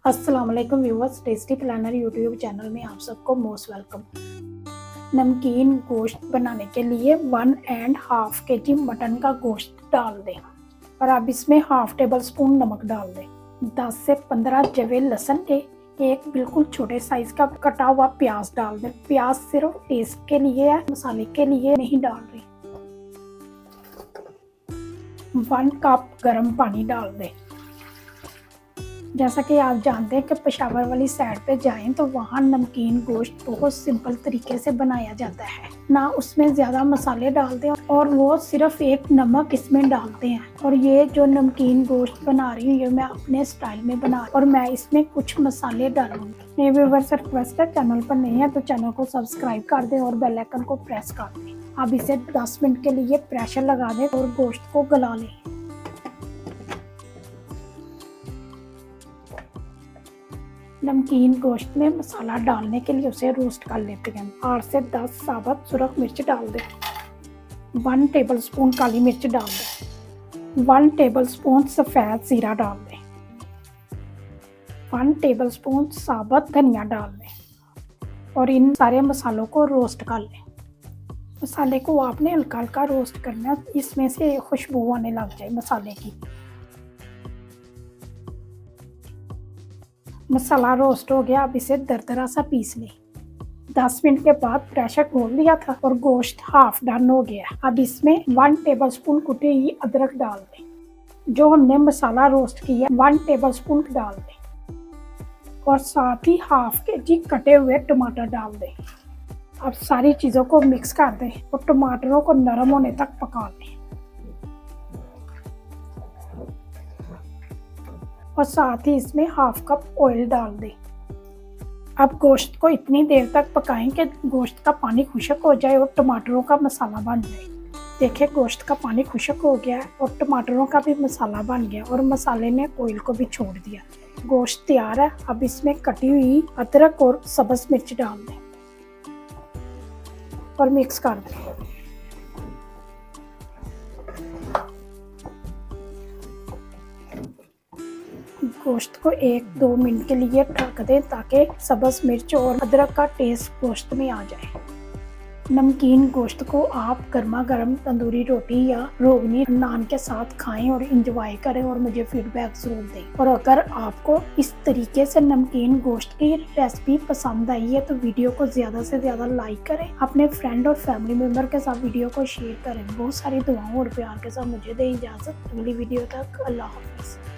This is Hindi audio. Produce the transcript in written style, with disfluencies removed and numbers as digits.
अस्सलाम वालेकुम viewers, tasty planner YouTube channel में आप सबको मोस्ट वेलकम। नमकीन गोश्त बनाने के लिए 1.5 kg मटन का गोश्त डाल दें और अब इसमें हाफ टेबल स्पून नमक डाल दें। 10 से 15 जवे लहसुन के एक बिल्कुल छोटे साइज का कटा हुआ प्याज डाल दें। प्याज सिर्फ टेस्ट के लिए है, मसाले के लिए नहीं डाल रही। 1 कप गर्म पानी डाल दें। जैसा कि आप जानते हैं कि पेशावर वाली साइड पे जाएं तो वहाँ नमकीन गोश्त बहुत सिंपल तरीके से बनाया जाता है, ना उसमें ज़्यादा मसाले डालते हैं और वो सिर्फ एक नमक इसमें डालते हैं। और ये जो नमकीन गोश्त बना रही हूँ ये मैं अपने स्टाइल में बना और मैं इसमें कुछ मसाले डालूंगी। मेरे व्यूअर्स रिक्वेस्ट है, चैनल पर नहीं है तो चैनल को सब्सक्राइब कर दें और बेल आइकन को प्रेस कर दें। अब इसे 10 मिनट के लिए प्रेशर लगा दें और गोश्त को गला लें। नमकीन गोश्त में मसाला डालने के लिए उसे रोस्ट कर लेते हैं। 8 से 10 साबुत सुरख मिर्च डाल दें। 1 टेबलस्पून काली मिर्च डाल दें। 1 टेबलस्पून सफ़ेद ज़ीरा डाल दें। 1 टेबलस्पून साबुत धनिया डाल दें और इन सारे मसालों को रोस्ट कर लें। मसाले को आपने हल्का हल्का रोस्ट करना, इसमें से खुशबू आने लग जाए मसाले की। मसाला रोस्ट हो गया, अब इसे दरदरा सा पीस लें। 10 मिनट के बाद प्रेशर खोल दिया था और गोश्त हाफ डन हो गया। अब इसमें 1 टेबलस्पून कुटी हुई अदरक डाल दें। जो हमने मसाला रोस्ट किया 1 टेबलस्पून डाल दें और साथ ही हाफ kg कटे हुए टमाटर डाल दें। अब सारी चीज़ों को मिक्स कर दें और टमाटरों को नरम होने तक पका लें और साथ ही इसमें हाफ कप ऑयल डाल दें। अब गोश्त को इतनी देर तक पकाएं कि गोश्त का पानी खुश्क हो जाए और टमाटरों का मसाला बन जाए। देखिए गोश्त का पानी खुश्क हो गया है और टमाटरों का भी मसाला बन गया और मसाले ने ऑयल को भी छोड़ दिया। गोश्त तैयार है। अब इसमें कटी हुई अदरक और सब्ज़ मिर्च डाल दें और मिक्स कर दें। गोश्त को 1-2 मिनट के लिए ढक दें ताकि सब्ज़ मिर्च और अदरक का टेस्ट गोश्त में आ जाए। नमकीन गोश्त को आप गर्मा गर्म तंदूरी रोटी या रोगनी नान के साथ खाएं और इंजॉय करें और मुझे फीडबैक ज़रूर दें। और अगर आपको इस तरीके से नमकीन गोश्त की रेसिपी पसंद आई है तो वीडियो को ज़्यादा से ज़्यादा लाइक करें, अपने फ्रेंड और फैमिली मेम्बर के साथ वीडियो को शेयर करें। बहुत सारी दुआओं और प्यार के साथ मुझे दें इजाज़त। अगली वीडियो तक अल्लाह हाफ़िज़।